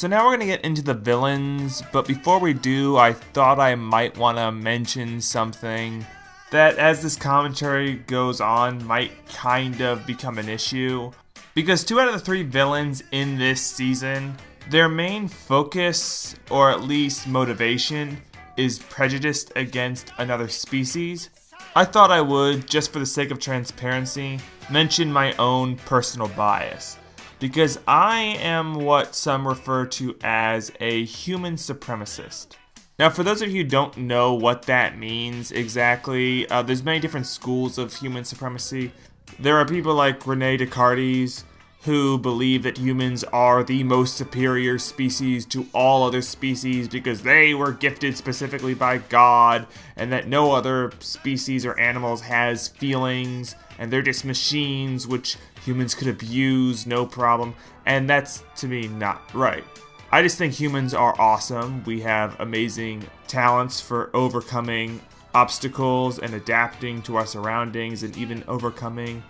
So now we're going to get into the villains, but before we do, I thought I might want to mention something that as this commentary goes on might kind of become an issue. Because 2 out of the 3 villains in this season, their main focus, or at least motivation, is prejudice against another species. I thought I would, just for the sake of transparency, mention my own personal bias. Because I am what some refer to as a human supremacist. Now, for those of you who don't know what that means exactly, there's many different schools of human supremacy. There are people like Rene Descartes, who believe that humans are the most superior species to all other species because they were gifted specifically by God, and that no other species or animals has feelings, and they're just machines which humans could abuse, no problem. And that's, to me, not right. I just think humans are awesome. We have amazing talents for overcoming obstacles and adapting to our surroundings, and even overcoming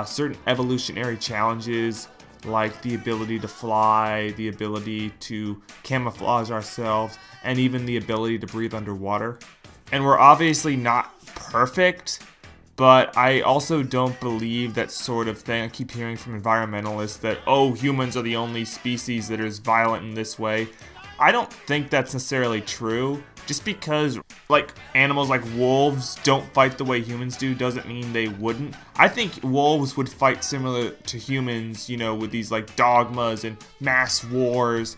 certain evolutionary challenges like the ability to fly, the ability to camouflage ourselves, and even the ability to breathe underwater. And we're obviously not perfect, but I also don't believe that sort of thing. I keep hearing from environmentalists that, oh, humans are the only species that is violent in this way. I don't think that's necessarily true. Just because, like, animals like wolves don't fight the way humans do doesn't mean they wouldn't. I think wolves would fight similar to humans, you know, with these, like, dogmas and mass wars,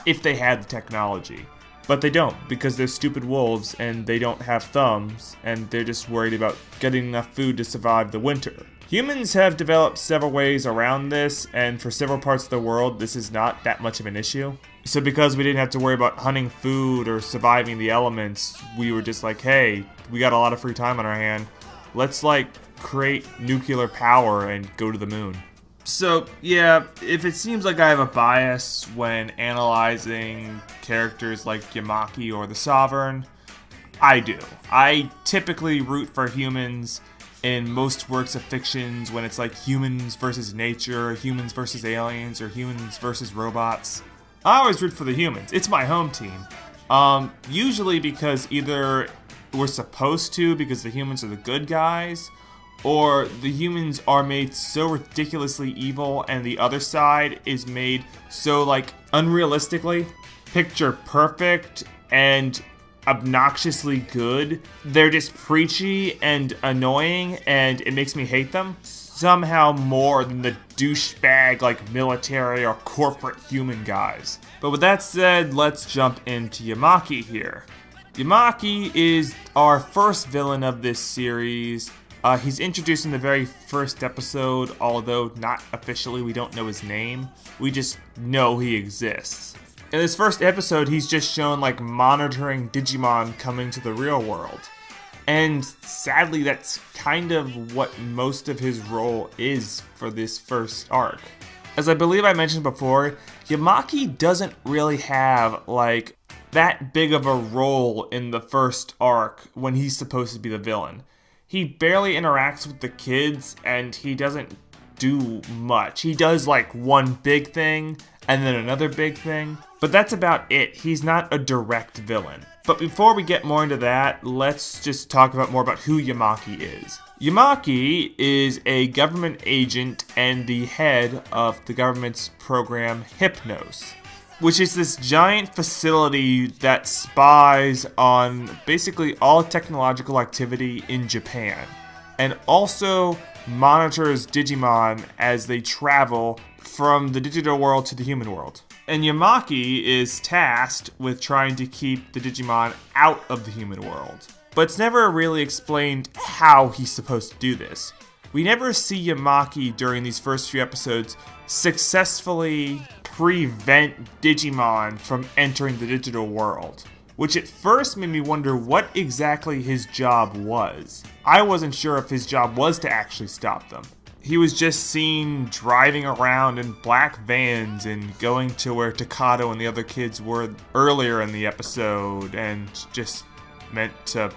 if they had the technology. But they don't, because they're stupid wolves, and they don't have thumbs, and they're just worried about getting enough food to survive the winter. Humans have developed several ways around this, and for several parts of the world, this is not that much of an issue. So because we didn't have to worry about hunting food or surviving the elements, we were just like, hey, we got a lot of free time on our hand. Let's, like, create nuclear power and go to the moon. So, yeah, if it seems like I have a bias when analyzing characters like Yamaki or the Sovereign, I do. I typically root for humans in most works of fictions when it's like humans versus nature, humans versus aliens, or humans versus robots. I always root for the humans. It's my home team. Usually because either we're supposed to because the humans are the good guys, or the humans are made so ridiculously evil and the other side is made so, like, unrealistically picture perfect and obnoxiously good. They're just preachy and annoying, and it makes me hate them somehow more than the douchebag, like, military or corporate human guys. But with that said, let's jump into Yamaki here. Yamaki is our first villain of this series. He's introduced in the very first episode, although not officially. We don't know his name. We just know he exists. In this first episode, he's just shown, like, monitoring Digimon coming to the real world. And sadly, that's kind of what most of his role is for this first arc. As I believe I mentioned before, Yamaki doesn't really have, like, that big of a role in the first arc when he's supposed to be the villain. He barely interacts with the kids, and he doesn't do much. He does, like, one big thing, and then another big thing, but that's about it. He's not a direct villain. But before we get more into that, let's just talk about more about who Yamaki is. Yamaki is a government agent and the head of the government's program Hypnos, which is this giant facility that spies on basically all technological activity in Japan, and also monitors Digimon as they travel from the digital world to the human world. And Yamaki is tasked with trying to keep the Digimon out of the human world. But it's never really explained how he's supposed to do this. We never see Yamaki during these first few episodes successfully prevent Digimon from entering the digital world, which at first made me wonder what exactly his job was. I wasn't sure if his job was to actually stop them. He was just seen driving around in black vans and going to where Takato and the other kids were earlier in the episode, and just meant to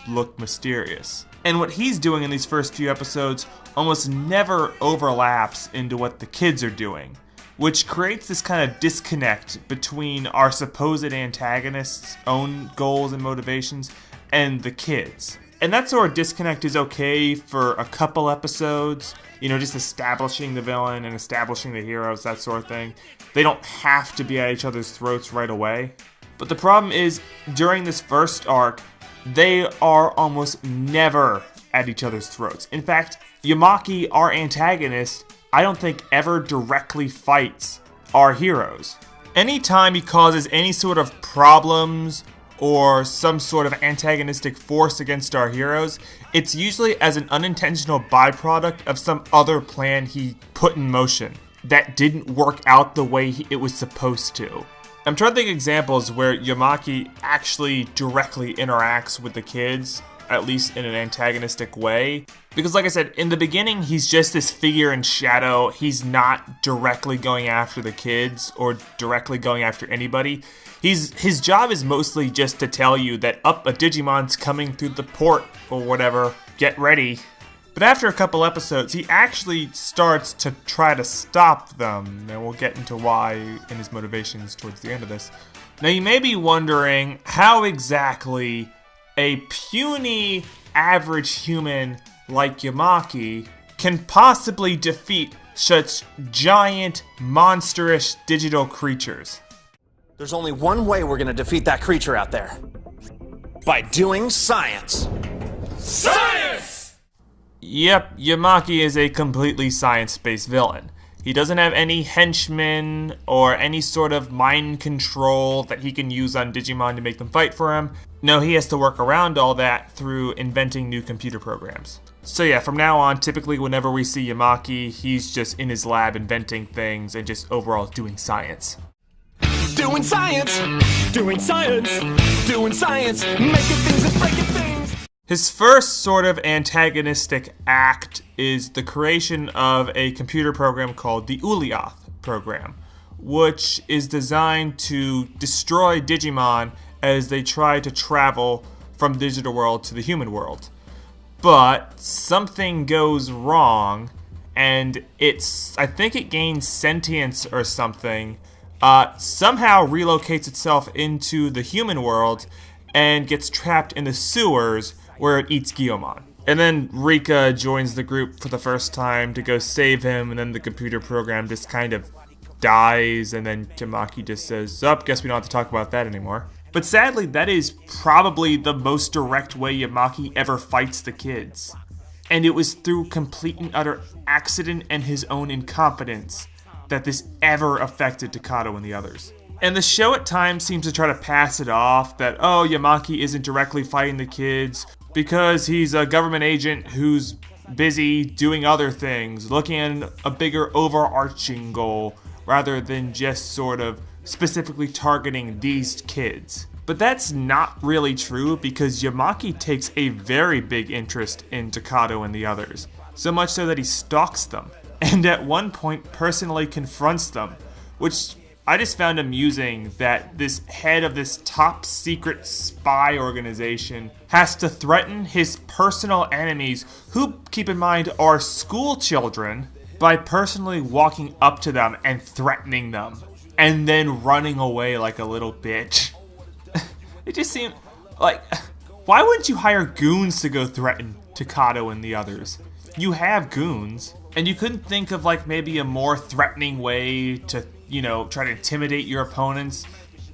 look mysterious. And what he's doing in these first few episodes almost never overlaps into what the kids are doing. which creates this kind of disconnect between our supposed antagonists' own goals and motivations and the kids. And that sort of disconnect is okay for a couple episodes, just establishing the villain and establishing the heroes, that sort of thing. They don't have to be at each other's throats right away. But the problem is, during this first arc, they are almost never at each other's throats. In fact, Yamaki, our antagonist, I don't think ever directly fights our heroes. Anytime he causes any sort of problems or some sort of antagonistic force against our heroes, it's usually as an unintentional byproduct of some other plan he put in motion that didn't work out the way it was supposed to. I'm trying to think of examples where Yamaki actually directly interacts with the kids, at least in an antagonistic way. Because like I said, in the beginning, he's just this figure in shadow. He's not directly going after the kids or directly going after anybody. His job is mostly just to tell you that a Digimon's coming through the port or whatever. Get ready. But after a couple episodes, he actually starts to try to stop them. And we'll get into why in his motivations towards the end of this. Now you may be wondering how exactly a puny average human like Yamaki can possibly defeat such giant, monstrous digital creatures. There's only one way we're gonna defeat that creature out there. By doing science. Science! Yep, Yamaki is a completely science-based villain. He doesn't have any henchmen or any sort of mind control that he can use on Digimon to make them fight for him. No, he has to work around all that through inventing new computer programs. So yeah, from now on, typically whenever we see Yamaki, he's just in his lab inventing things and just overall doing science. Doing science! Doing science! Doing science! Making things and breaking things! His first sort of antagonistic act is the creation of a computer program called the Ulyaoth program, which is designed to destroy Digimon as they try to travel from the digital world to the human world. But something goes wrong, and I think it gains sentience or something, somehow relocates itself into the human world and gets trapped in the sewers where it eats Guilmon. And then Rika joins the group for the first time to go save him, and then the computer program just kind of dies, and then Yamaki just says, guess we don't have to talk about that anymore. But sadly, that is probably the most direct way Yamaki ever fights the kids. And it was through complete and utter accident and his own incompetence that this ever affected Takato and the others. And the show at times seems to try to pass it off that, Yamaki isn't directly fighting the kids because he's a government agent who's busy doing other things, looking at a bigger overarching goal rather than just sort of specifically targeting these kids. But that's not really true because Yamaki takes a very big interest in Takato and the others, so much so that he stalks them, and at one point personally confronts them, which I just found amusing that this head of this top secret spy organization has to threaten his personal enemies, who, keep in mind, are school children, by personally walking up to them and threatening them, and then running away like a little bitch. It just seemed like, why wouldn't you hire goons to go threaten Takato and the others? You have goons, and you couldn't think of like maybe a more threatening way to, try to intimidate your opponents.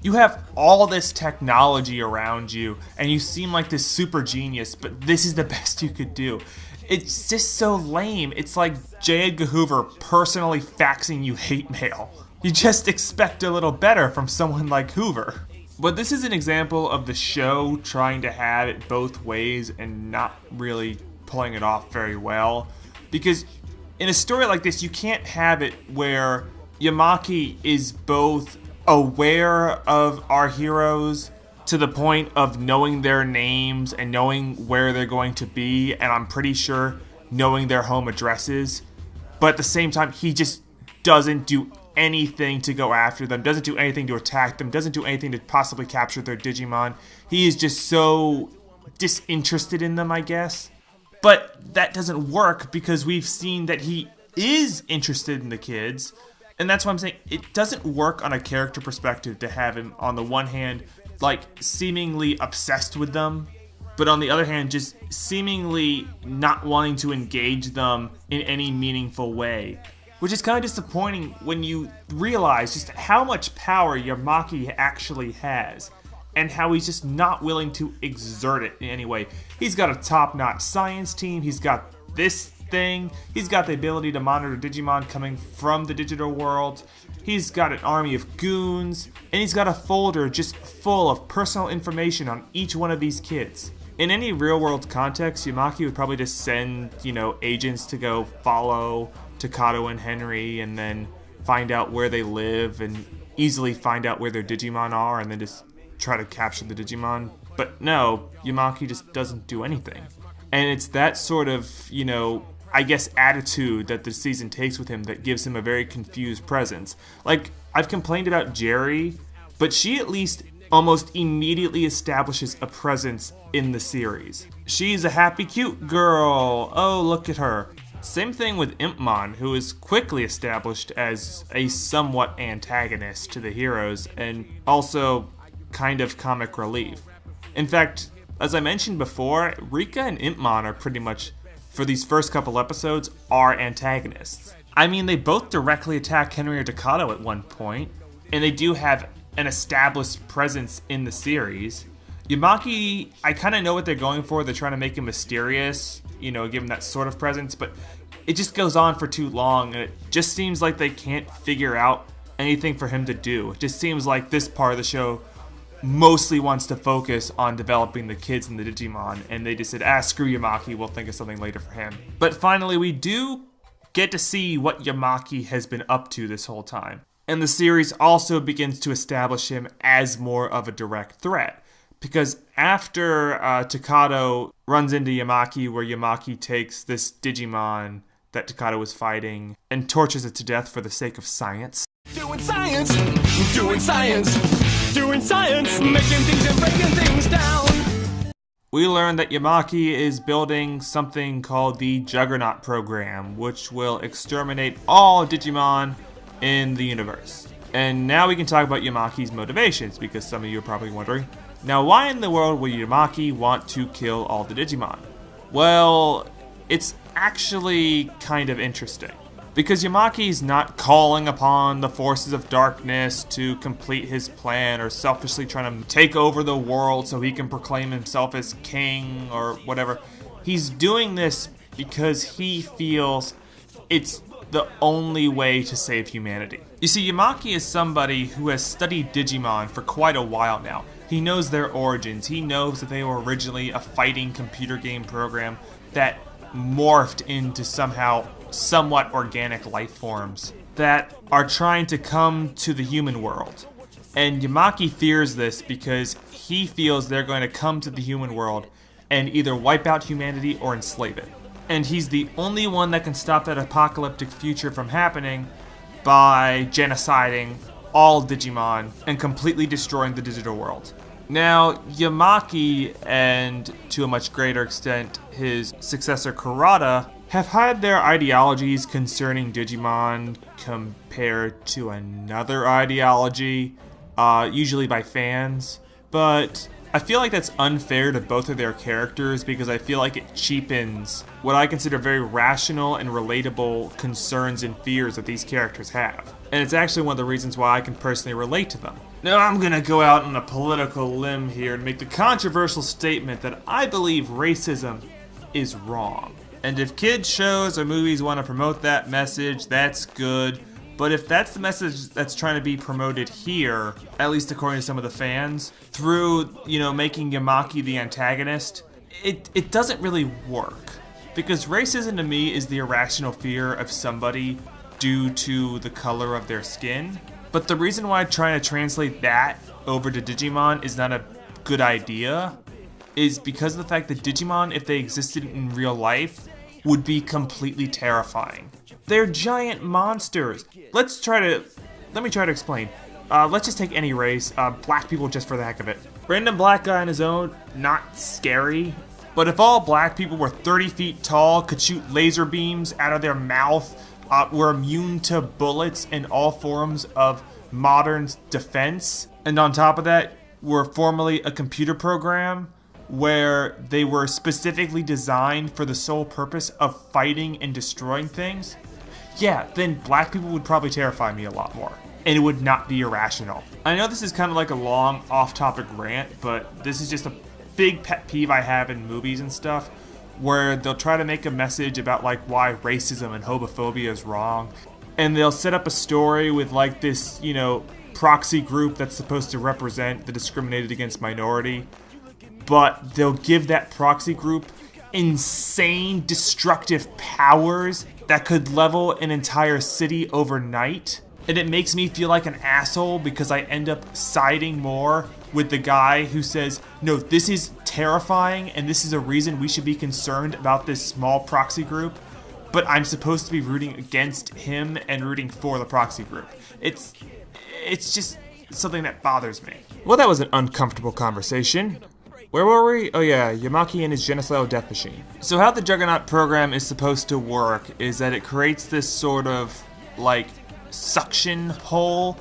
You have all this technology around you, and you seem like this super genius, but this is the best you could do. It's just so lame. It's like J. Edgar Hoover personally faxing you hate mail. You just expect a little better from someone like Hoover. But this is an example of the show trying to have it both ways and not really pulling it off very well. Because in a story like this, you can't have it where Yamaki is both aware of our heroes to the point of knowing their names and knowing where they're going to be, and I'm pretty sure knowing their home addresses, but at the same time, he just doesn't do anything to go after them, doesn't do anything to attack them, doesn't do anything to possibly capture their Digimon. He is just so disinterested in them, I guess. But that doesn't work because we've seen that he is interested in the kids, And that's why I'm saying it doesn't work on a character perspective to have him, on the one hand, like, seemingly obsessed with them, but on the other hand, just seemingly not wanting to engage them in any meaningful way. Which is kind of disappointing when you realize just how much power Yamaki actually has, and how he's just not willing to exert it in any way. He's got a top-notch science team, he's got this thing, he's got the ability to monitor Digimon coming from the digital world, he's got an army of goons, and he's got a folder just full of personal information on each one of these kids. In any real-world context, Yamaki would probably just send, agents to go follow Takato and Henry, and then find out where they live, and easily find out where their Digimon are, and then just try to capture the Digimon. But no, Yamaki just doesn't do anything. And it's that sort of, I guess, attitude that the season takes with him that gives him a very confused presence. Like, I've complained about Jerry, but she at least almost immediately establishes a presence in the series. She's a happy, cute girl. Oh, look at her. Same thing with Impmon, who is quickly established as a somewhat antagonist to the heroes, and also kind of comic relief. In fact, as I mentioned before, Rika and Impmon are pretty much, for these first couple episodes, are antagonists. I mean, they both directly attack Henry or Takato at one point, and they do have an established presence in the series. Yamaki, I kind of know what they're going for. They're trying to make him mysterious, give him that sort of presence, but it just goes on for too long, and it just seems like they can't figure out anything for him to do. It just seems like this part of the show mostly wants to focus on developing the kids and the Digimon, and they just said, screw Yamaki, we'll think of something later for him. But finally, we do get to see what Yamaki has been up to this whole time. And the series also begins to establish him as more of a direct threat. Because after Takato runs into Yamaki, where Yamaki takes this Digimon that Takato was fighting and tortures it to death for the sake of science. Doing science, doing science, doing science, making things and breaking things down. We learn that Yamaki is building something called the Juggernaut program, which will exterminate all Digimon in the universe. And now we can talk about Yamaki's motivations, because some of you are probably wondering, now why in the world would Yamaki want to kill all the Digimon? Well, it's actually kind of interesting. Because Yamaki's not calling upon the forces of darkness to complete his plan, or selfishly trying to take over the world so he can proclaim himself as king or whatever. He's doing this because he feels it's the only way to save humanity. You see, Yamaki is somebody who has studied Digimon for quite a while now. He knows their origins. He knows that they were originally a fighting computer game program that morphed into somehow somewhat organic life forms that are trying to come to the human world. And Yamaki fears this because he feels they're going to come to the human world and either wipe out humanity or enslave it. And he's the only one that can stop that apocalyptic future from happening by genociding all Digimon and completely destroying the digital world. Now, Yamaki, and to a much greater extent his successor Kurata, have had their ideologies concerning Digimon compared to another ideology, usually by fans, but I feel like that's unfair to both of their characters because I feel like it cheapens what I consider very rational and relatable concerns and fears that these characters have. And it's actually one of the reasons why I can personally relate to them. Now I'm gonna go out on a political limb here and make the controversial statement that I believe racism is wrong. And if kids shows or movies want to promote that message, that's good. But if that's the message that's trying to be promoted here, at least according to some of the fans, through, making Yamaki the antagonist, it doesn't really work. Because racism to me is the irrational fear of somebody due to the color of their skin. But the reason why trying to translate that over to Digimon is not a good idea is because of the fact that Digimon, if they existed in real life, would be completely terrifying. They're giant monsters. Let me try to explain. Let's just take any race, black people just for the heck of it. Random black guy on his own, not scary. But if all black people were 30 feet tall, could shoot laser beams out of their mouth, were immune to bullets and all forms of modern defense. And on top of that, were formerly a computer program where they were specifically designed for the sole purpose of fighting and destroying things, yeah, then black people would probably terrify me a lot more. And it would not be irrational. I know this is kind of like a long off-topic rant, but this is just a big pet peeve I have in movies and stuff, where they'll try to make a message about like why racism and homophobia is wrong, and they'll set up a story with like this, you know, proxy group that's supposed to represent the discriminated against minority, but they'll give that proxy group insane destructive powers that could level an entire city overnight. And it makes me feel like an asshole because I end up siding more with the guy who says, no, this is terrifying and this is a reason we should be concerned about this small proxy group, but I'm supposed to be rooting against him and rooting for the proxy group. It's just something that bothers me. Well, that was an uncomfortable conversation. Where were we? Oh yeah, Yamaki and his genocidal death machine. So how the Juggernaut program is supposed to work is that it creates this sort of like suction hole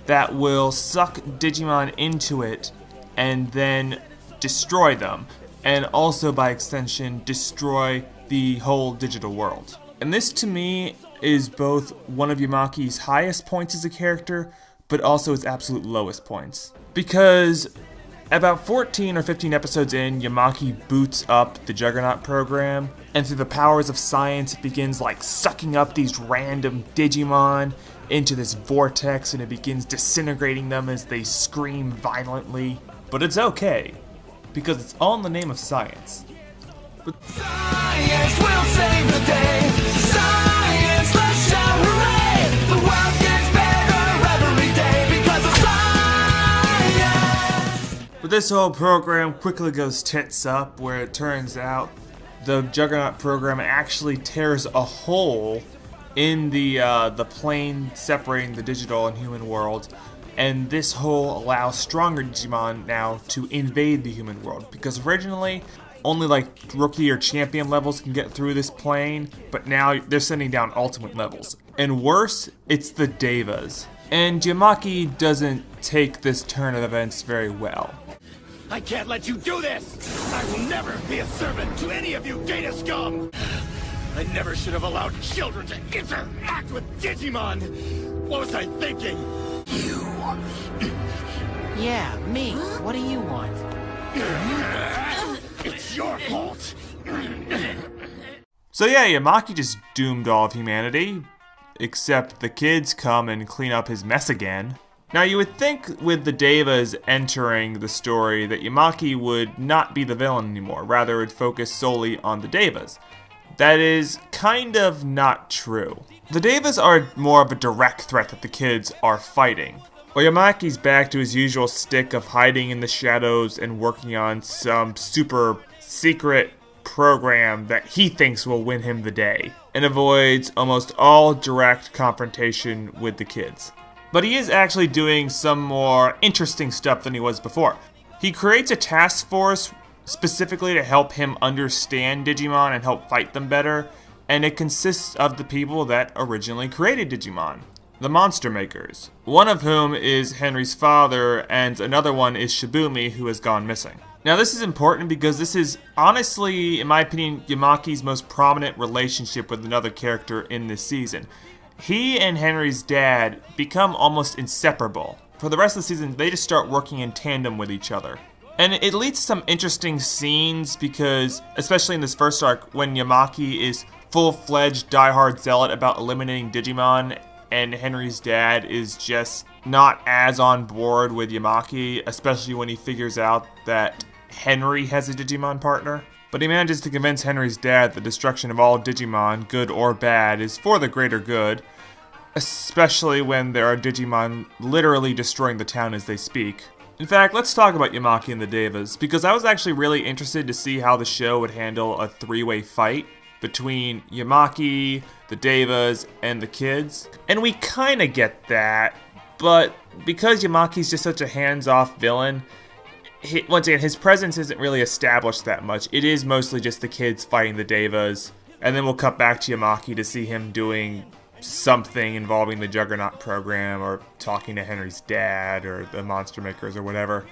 that will suck Digimon into it and then destroy them, and also by extension destroy the whole digital world. And this to me is both one of Yamaki's highest points as a character, but also his absolute lowest points. Because about 14 or 15 episodes in, Yamaki boots up the Juggernaut program, and through the powers of science it begins like sucking up these random Digimon into this vortex, and it begins disintegrating them as they scream violently. But it's okay, because it's all in the name of science. But Science will save the day. Science, let's shout hooray! The world gets better every day because of science! But this whole program quickly goes tits up, where it turns out the Juggernaut program actually tears a hole in the plane separating the digital and human world, and this hole allows stronger Digimon now to invade the human world, because originally only like rookie or champion levels can get through this plane, but now they're sending down ultimate levels. And worse, it's the Devas. And Yamaki doesn't take this turn of events very well. I can't let you do this! I will never be a servant to any of you data scum! I never should have allowed children to interact with Digimon! What was I thinking? You... Yeah, me. What do you want? It's your fault! So yeah, Yamaki just doomed all of humanity, except the kids come and clean up his mess again. Now you would think with the Devas entering the story that Yamaki would not be the villain anymore, rather would focus solely on the Devas. That is kind of not true. The Devas are more of a direct threat that the kids are fighting. While Yamaki's back to his usual stick of hiding in the shadows and working on some super secret program that he thinks will win him the day, and avoids almost all direct confrontation with the kids. But he is actually doing some more interesting stuff than he was before. He creates a task force specifically to help him understand Digimon and help fight them better, and it consists of the people that originally created Digimon, the Monster Makers, one of whom is Henry's father, and another one is Shibumi, who has gone missing. Now this is important because this is honestly, in my opinion, Yamaki's most prominent relationship with another character in this season. He and Henry's dad become almost inseparable. For the rest of the season, they just start working in tandem with each other. And it leads to some interesting scenes because, especially in this first arc, when Yamaki is full-fledged diehard zealot about eliminating Digimon, and Henry's dad is just not as on board with Yamaki, especially when he figures out that Henry has a Digimon partner. But he manages to convince Henry's dad the destruction of all Digimon, good or bad, is for the greater good, especially when there are Digimon literally destroying the town as they speak. In fact, let's talk about Yamaki and the Devas, because I was actually really interested to see how the show would handle a three-way fight between Yamaki, the Devas, and the kids. And we kinda get that, but because Yamaki's just such a hands-off villain, once again, his presence isn't really established that much. It is mostly just the kids fighting the Devas, and then we'll cut back to Yamaki to see him doing something involving the Juggernaut program or talking to Henry's dad or the Monster Makers or whatever.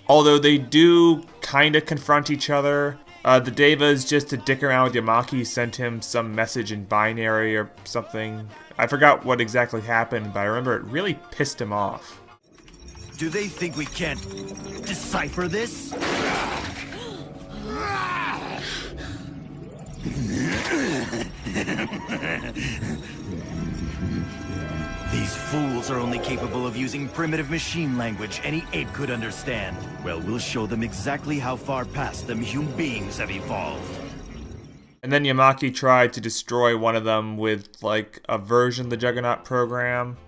Although they do kind of confront each other. The Devas, just to dick around with Yamaki, sent him some message in binary or something. I forgot what exactly happened, but I remember it really pissed him off. Do they think we can't decipher this? These fools are only capable of using primitive machine language any ape could understand. Well, we'll show them exactly how far past them human beings have evolved. And then Yamaki tried to destroy one of them with, like, a version of the Juggernaut program.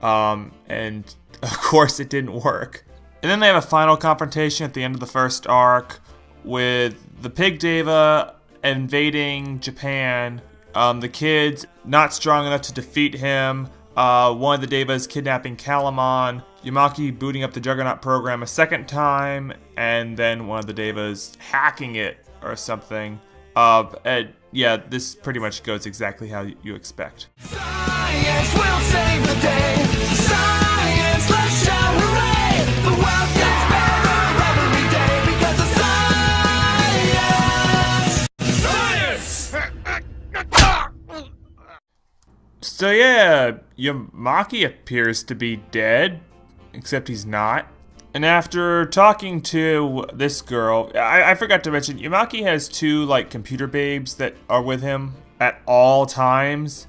And of course it didn't work. And then they have a final confrontation at the end of the first arc with the Pig Deva invading Japan. The kids not strong enough to defeat him. One of the Devas kidnapping Calamon. Yamaki booting up the Juggernaut program a second time. And then one of the Devas hacking it or something. And yeah, this pretty much goes exactly how you expect. Science will save the day. Science, let's shout hooray! The world gets better every day because of science! So yeah, Yamaki appears to be dead, except he's not. And after talking to this girl, I forgot to mention, Yamaki has two, like, computer babes that are with him at all times.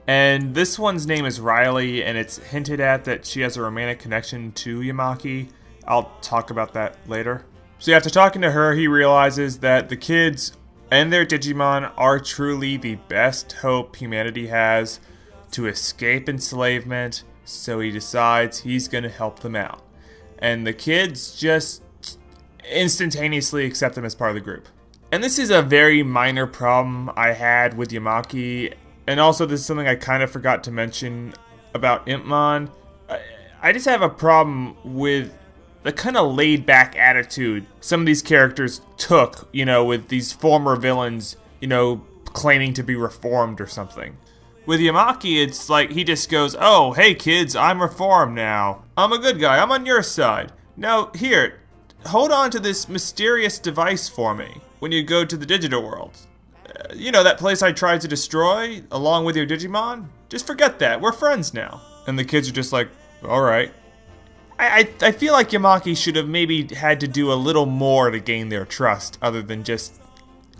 And this one's name is Riley, and it's hinted at that she has a romantic connection to Yamaki. I'll talk about that later. So after talking to her, he realizes that the kids and their Digimon are truly the best hope humanity has to escape enslavement, so he decides he's gonna help them out. And the kids just instantaneously accept him as part of the group. And this is a very minor problem I had with Yamaki, and also this is something I kind of forgot to mention about Impmon. I just have a problem with the kind of laid-back attitude some of these characters took, you know, with these former villains, you know, claiming to be reformed or something. With Yamaki, it's like he just goes, oh, hey kids, I'm reformed now. I'm a good guy, I'm on your side. Now, here, hold on to this mysterious device for me when you go to the digital world. You know, that place I tried to destroy, along with your Digimon? Just forget that, we're friends now. And the kids are just like, alright. I feel like Yamaki should have maybe had to do a little more to gain their trust, other than just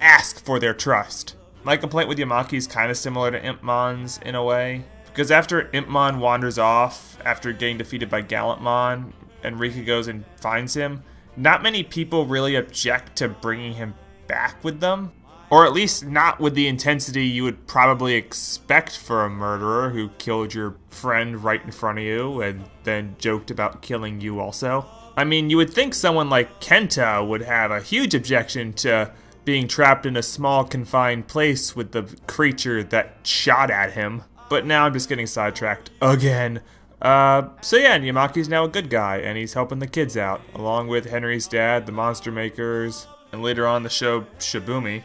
ask for their trust. My complaint with Yamaki is kind of similar to Impmon's in a way, because after Impmon wanders off after getting defeated by Gallantmon, and Rika goes and finds him, not many people really object to bringing him back with them, or at least not with the intensity you would probably expect for a murderer who killed your friend right in front of you and then joked about killing you also. I mean, you would think someone like Kenta would have a huge objection to being trapped in a small confined place with the creature that shot at him. But now I'm just getting sidetracked again. So yeah, Yamaki's now a good guy, and he's helping the kids out, along with Henry's dad, the Monster Makers, and later on the show, Shibumi.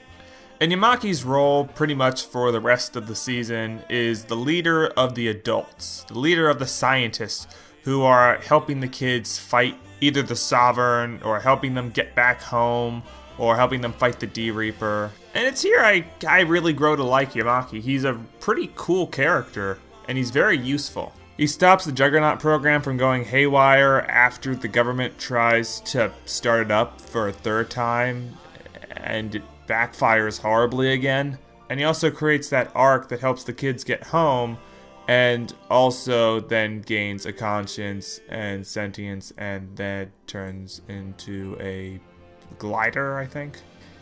And Yamaki's role, pretty much for the rest of the season, is the leader of the adults, the leader of the scientists, who are helping the kids fight either the Sovereign, or helping them get back home, or helping them fight the D-Reaper. And it's here I really grow to like Yamaki. He's a pretty cool character, and he's very useful. He stops the Juggernaut program from going haywire after the government tries to start it up for a third time, and it backfires horribly again. And he also creates that arc that helps the kids get home, and also then gains a conscience and sentience, and then turns into a glider, I think.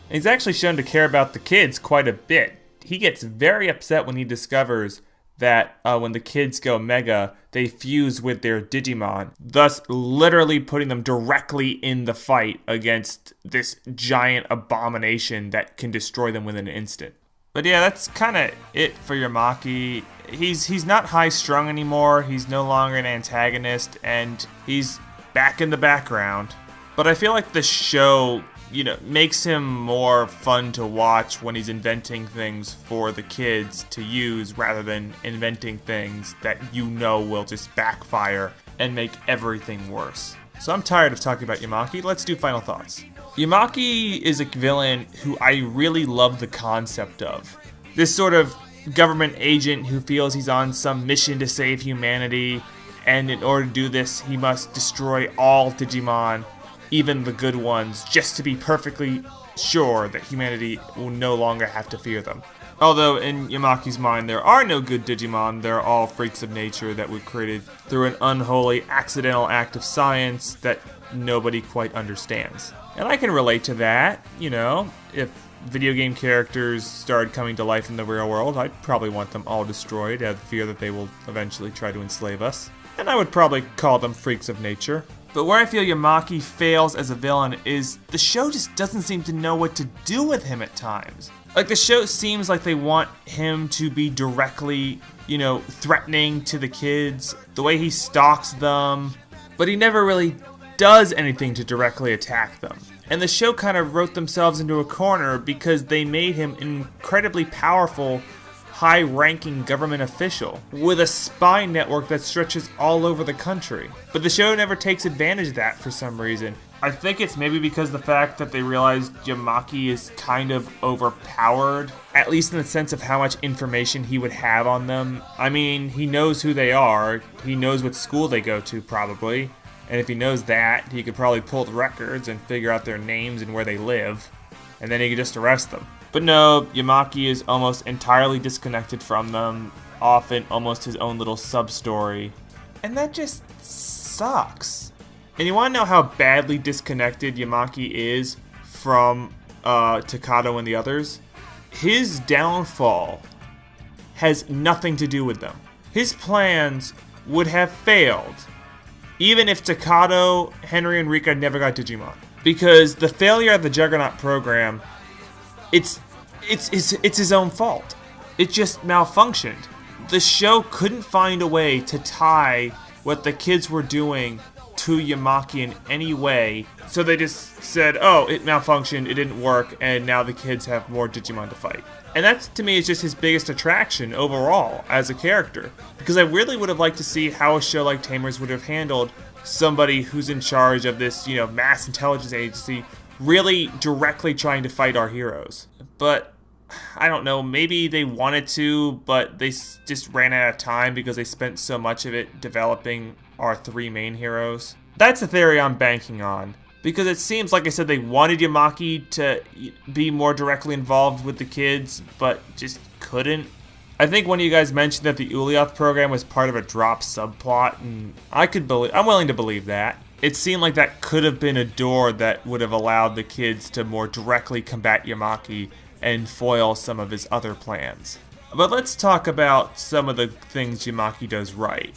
And he's actually shown to care about the kids quite a bit. He gets very upset when he discovers that when the kids go Mega, they fuse with their Digimon, thus literally putting them directly in the fight against this giant abomination that can destroy them within an instant. But yeah, that's kind of it for Yamaki. He's not high-strung anymore, he's no longer an antagonist, and he's back in the background. But I feel like the show makes him more fun to watch when he's inventing things for the kids to use rather than inventing things that will just backfire and make everything worse. So I'm tired of talking about Yamaki. Let's do final thoughts. Yamaki is a villain who I really love the concept of. This sort of government agent who feels he's on some mission to save humanity, and in order to do this, he must destroy all Digimon, even the good ones, just to be perfectly sure that humanity will no longer have to fear them. Although in Yamaki's mind there are no good Digimon, they're all freaks of nature that were created through an unholy, accidental act of science that nobody quite understands. And I can relate to that, if video game characters started coming to life in the real world, I'd probably want them all destroyed out of fear that they will eventually try to enslave us. And I would probably call them freaks of nature. But where I feel Yamaki fails as a villain is the show just doesn't seem to know what to do with him at times. Like, the show seems like they want him to be directly, threatening to the kids, the way he stalks them, but he never really does anything to directly attack them. And the show kind of wrote themselves into a corner because they made him an incredibly powerful, high-ranking government official with a spy network that stretches all over the country. But the show never takes advantage of that for some reason. I think it's maybe because the fact that they realized Yamaki is kind of overpowered, at least in the sense of how much information he would have on them. I mean, he knows who they are, he knows what school they go to probably, and if he knows that, he could probably pull the records and figure out their names and where they live, and then he could just arrest them. But no, Yamaki is almost entirely disconnected from them, often almost his own little sub-story, and that just sucks. And you want to know how badly disconnected Yamaki is from Takato and the others? His downfall has nothing to do with them. His plans would have failed even if Takato, Henry, and Rika never got Digimon. Because the failure of the Juggernaut program, it's his own fault. It just malfunctioned. The show couldn't find a way to tie what the kids were doing to Yamaki in any way, so they just said, oh, it malfunctioned, it didn't work, and now the kids have more Digimon to fight. And that, to me, is just his biggest attraction overall as a character. Because I really would have liked to see how a show like Tamers would have handled somebody who's in charge of this, mass intelligence agency really directly trying to fight our heroes. But I don't know, maybe they wanted to, but they just ran out of time because they spent so much of it developing our three main heroes. That's the theory I'm banking on, because it seems, like I said, they wanted Yamaki to be more directly involved with the kids, but just couldn't. I think one of you guys mentioned that the Ulyaoth program was part of a drop subplot, and I'm willing to believe that. It seemed like that could have been a door that would have allowed the kids to more directly combat Yamaki and foil some of his other plans. But let's talk about some of the things Yamaki does right.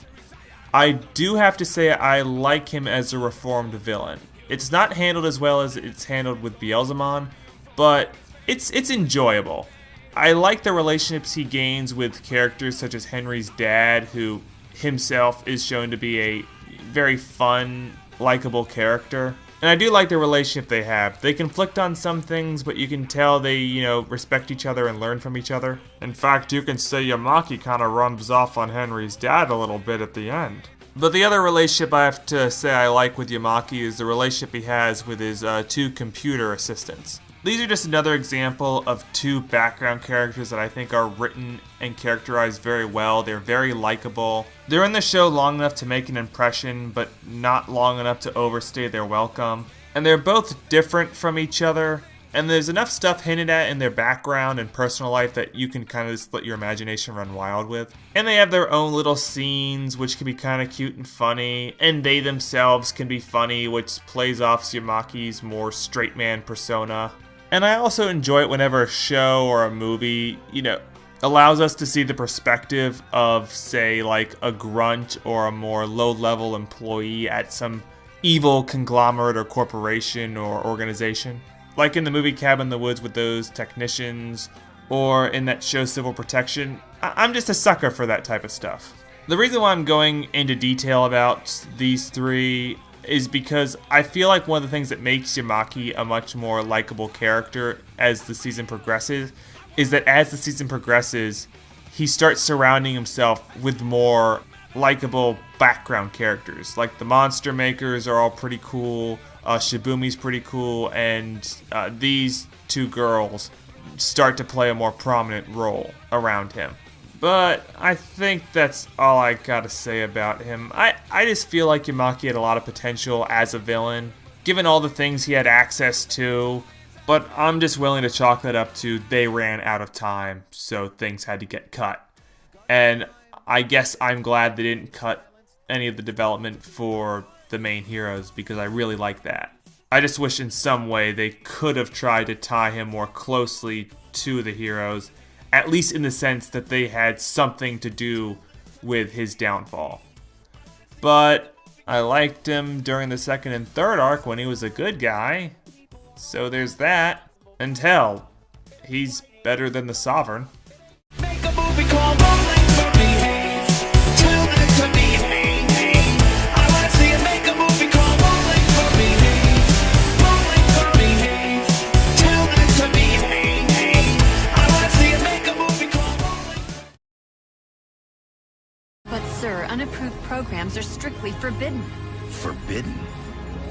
I do have to say I like him as a reformed villain. It's not handled as well as it's handled with Beelzemon, but it's enjoyable. I like the relationships he gains with characters such as Henry's dad, who himself is shown to be a very fun, likable character. And I do like the relationship they have. They conflict on some things, but you can tell they, respect each other and learn from each other. In fact, you can say Yamaki kind of rubs off on Henry's dad a little bit at the end. But the other relationship I have to say I like with Yamaki is the relationship he has with his two computer assistants. These are just another example of two background characters that I think are written and characterized very well. They're very likable. They're in the show long enough to make an impression, but not long enough to overstay their welcome. And they're both different from each other, and there's enough stuff hinted at in their background and personal life that you can kind of just let your imagination run wild with. And they have their own little scenes, which can be kind of cute and funny, and they themselves can be funny, which plays off Yamaki's more straight man persona. And I also enjoy it whenever a show or a movie, allows us to see the perspective of, say, like a grunt or a more low-level employee at some evil conglomerate or corporation or organization. Like in the movie Cabin in the Woods with those technicians, or in that show Civil Protection. I'm just a sucker for that type of stuff. The reason why I'm going into detail about these three is because I feel like one of the things that makes Yamaki a much more likable character as the season progresses is that as the season progresses, he starts surrounding himself with more likable background characters. Like the Monster Makers are all pretty cool, Shibumi's pretty cool, and these two girls start to play a more prominent role around him. But I think that's all I gotta say about him. I just feel like Yamaki had a lot of potential as a villain, given all the things he had access to, but I'm just willing to chalk that up to they ran out of time, so things had to get cut. And I guess I'm glad they didn't cut any of the development for the main heroes, because I really like that. I just wish in some way they could have tried to tie him more closely to the heroes, at least in the sense that they had something to do with his downfall. But I liked him during the second and third arc when he was a good guy, so there's that. And hell, he's better than the Sovereign. Make a movie called Rolling for Behave. Tell them to behave. I wanna see you make a movie called Rolling for Behave. Rolling for Behave. Tell them to behave. I wanna see you make a movie called Rolling. But sir, unapproved programs are strictly forbidden. Forbidden?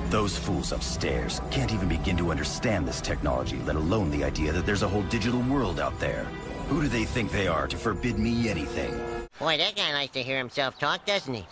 Those fools upstairs can't even begin to understand this technology, let alone the idea that there's a whole digital world out there. Who do they think they are to forbid me anything? Boy, that guy likes to hear himself talk, doesn't he?